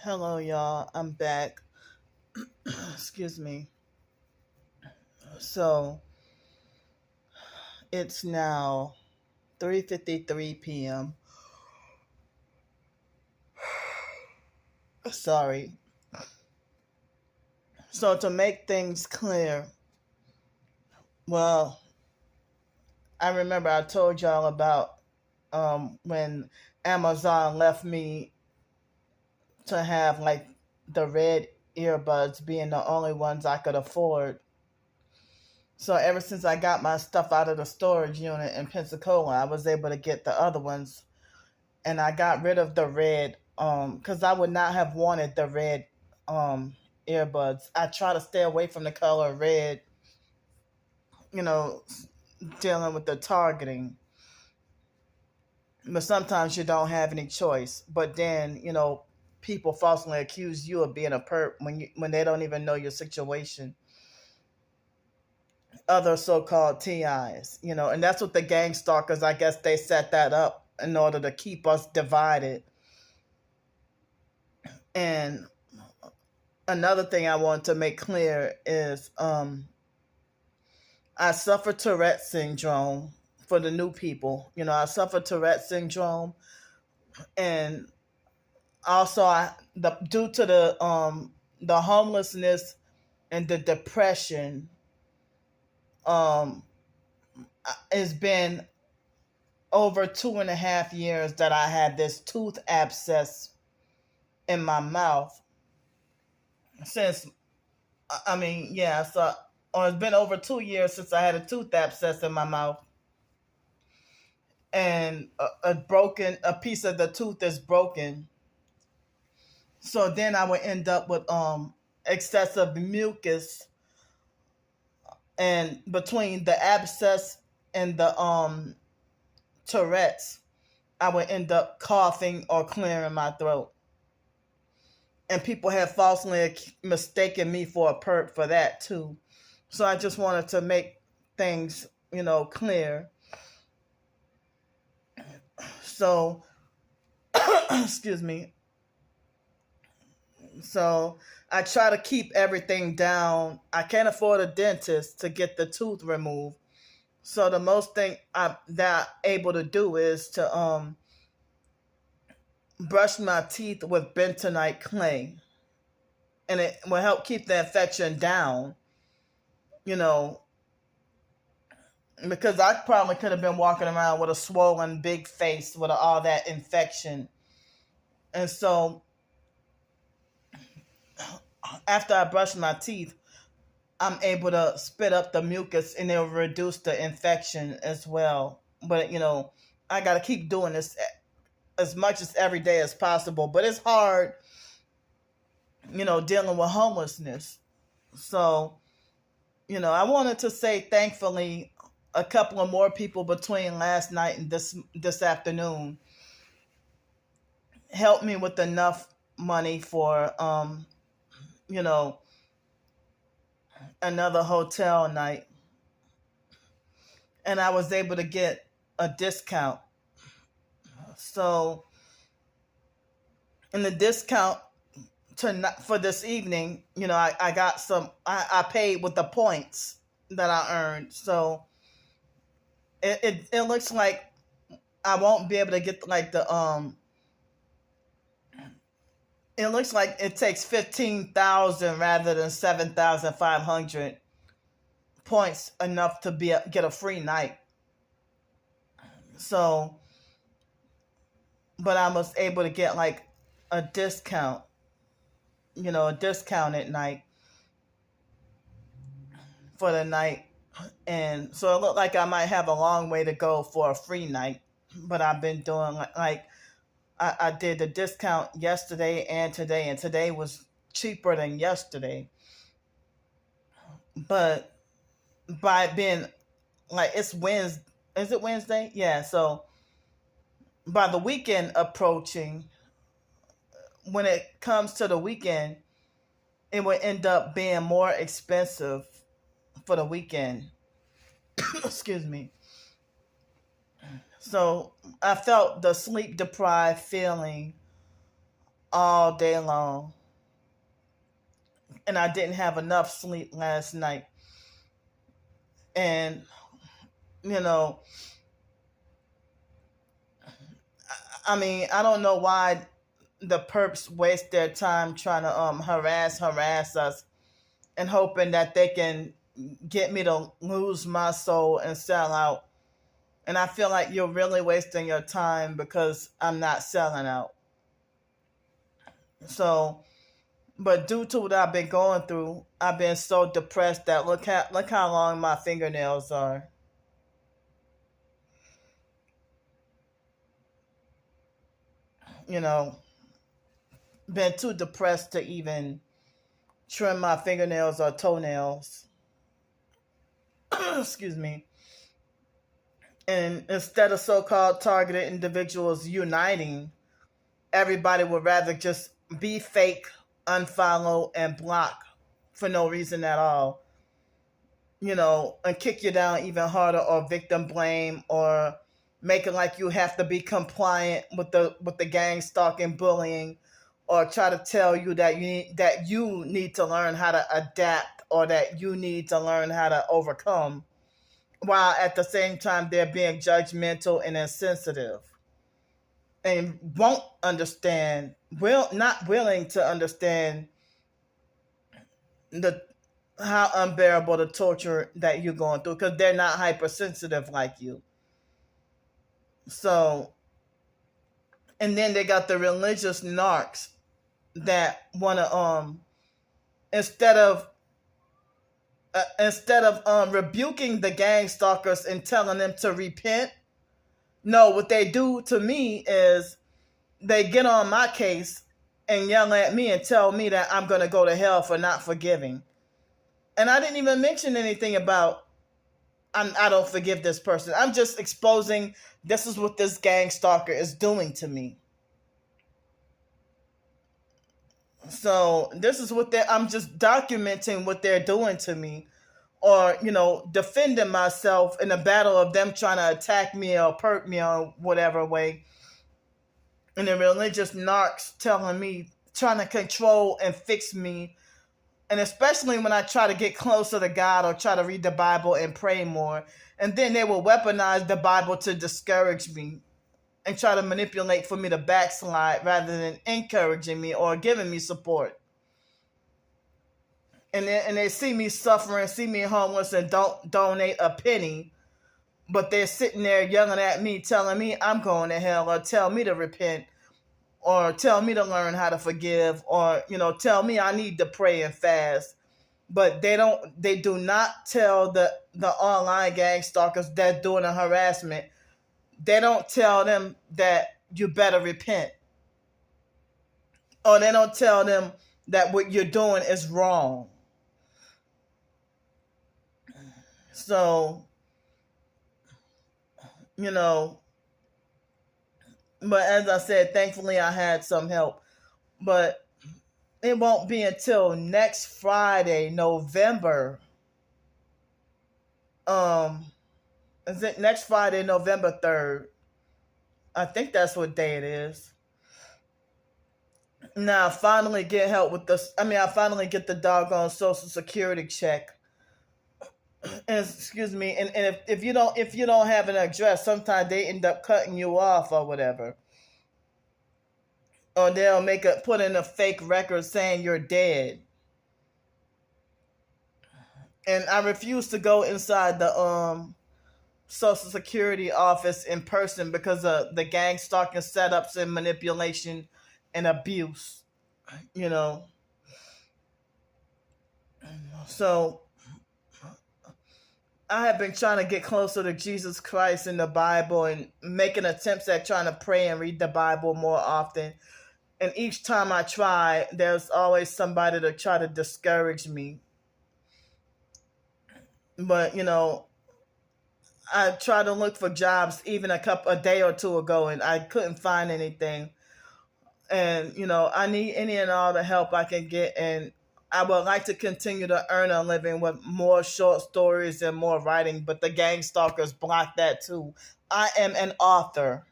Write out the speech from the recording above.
Hello, y'all. I'm back. Excuse me. So it's now 3:53 p.m. Sorry. So to make things clear, well, I remember I told y'all about when Amazon left me to have like the red earbuds being the only ones I could afford. So ever since I got my stuff out of the storage unit in Pensacola, I was able to get the other ones, and I got rid of the red because I would not have wanted the red um earbuds. I try to stay away from the color red, you know, dealing with the targeting. But sometimes you don't have any choice. But then, people falsely accuse you of being a perp when they don't even know your situation. Other so-called TIs, and that's what the gang stalkers, I guess they set that up in order to keep us divided. And another thing I want to make clear is I suffer Tourette syndrome. For the new people, I suffer Tourette syndrome, and also due to the homelessness and the depression, um it's been over 2.5 years that I had this tooth abscess in my mouth. Since I mean, yeah, so or it's been over 2 years since I had a tooth abscess in my mouth, and a piece of the tooth is broken. So then I would end up with excessive mucus, and between the abscess and the Tourette's, I would end up coughing or clearing my throat. And people have falsely mistaken me for a perp for that too. So I just wanted to make things, clear. So, excuse me. So I try to keep everything down. I can't afford a dentist to get the tooth removed. So the most thing I'm able to do is to brush my teeth with bentonite clay, and it will help keep the infection down. You know, because I probably could have been walking around with a swollen big face with all that infection. And so after I brush my teeth, I'm able to spit up the mucus, and it'll reduce the infection as well. But I got to keep doing this as much as every day as possible. But it's hard, dealing with homelessness. So, I wanted to say thankfully a couple of more people between last night and this afternoon helped me with enough money for you know another hotel night, and I was able to get a discount. So in the discount for this evening, I got some. I paid with the points that I earned. So it looks like I won't be able to get like the It looks like it takes 15,000 rather than 7,500 points, enough to get a free night. So, but I was able to get like a discount, a discounted night for the night. And so it looked like I might have a long way to go for a free night. But I've been doing like I did the discount yesterday and today was cheaper than yesterday. But by it being like it's Wednesday, is it Wednesday? Yeah. So by the weekend approaching, when it comes to the weekend, it would end up being more expensive for the weekend. Excuse me. So I felt the sleep deprived feeling all day long. And I didn't have enough sleep last night. And, you know, I mean, I don't know why the perps waste their time trying to harass us and hoping that they can get me to lose my soul and sell out. And I feel like you're really wasting your time because I'm not selling out. So, but due to what I've been going through, I've been so depressed that look how long my fingernails are. You know, been too depressed to even trim my fingernails or toenails. Excuse me. And instead of so-called targeted individuals uniting, everybody would rather just be fake, unfollow, and block for no reason at all. You know, and kick you down even harder, or victim blame, or make it like you have to be compliant with the gang stalking, bullying, or try to tell you that you need to learn how to adapt, or that you need to learn how to overcome, while at the same time they're being judgmental and insensitive and won't understand, not willing to understand the how unbearable the torture that you're going through, because they're not hypersensitive like you. So, and then they got the religious narcs that want to instead of rebuking the gang stalkers and telling them to repent, no, what they do to me is they get on my case and yell at me and tell me that I'm going to go to hell for not forgiving. And I didn't even mention anything about I don't forgive this person. I'm just exposing this is what this gang stalker is doing to me. So this is what I'm just documenting what they're doing to me, or, you know, defending myself in a battle of them trying to attack me or perk me or whatever way. And the religious narcs telling me, trying to control and fix me. And especially when I try to get closer to God or try to read the Bible and pray more. And then they will weaponize the Bible to discourage me and try to manipulate for me to backslide rather than encouraging me or giving me support. And they see me suffering, see me homeless, and don't donate a penny. But they're sitting there yelling at me, telling me I'm going to hell, or tell me to repent, or tell me to learn how to forgive, or, you know, tell me I need to pray and fast. But they do not tell the online gang stalkers that doing the harassment, they don't tell them that you better repent. Or they don't tell them that what you're doing is wrong. So, you know, but as I said, thankfully I had some help. But it won't be until next Friday, November. Is it next Friday, November 3rd? I think that's what day it is. Now I finally get help with this. I mean, I finally get the doggone Social Security check. And, excuse me, and if you don't have an address, sometimes they end up cutting you off or whatever. Or they'll put in a fake record saying you're dead. And I refuse to go inside the Social Security office in person because of the gang stalking setups and manipulation and abuse, you know. So I have been trying to get closer to Jesus Christ and the Bible, and making attempts at trying to pray and read the Bible more often. And each time I try, there's always somebody to try to discourage me. But, you know, I tried to look for jobs even a day or two ago, and I couldn't find anything. And, you know, I need any and all the help I can get. And I would like to continue to earn a living with more short stories and more writing, but the gang stalkers block that too. I am an author.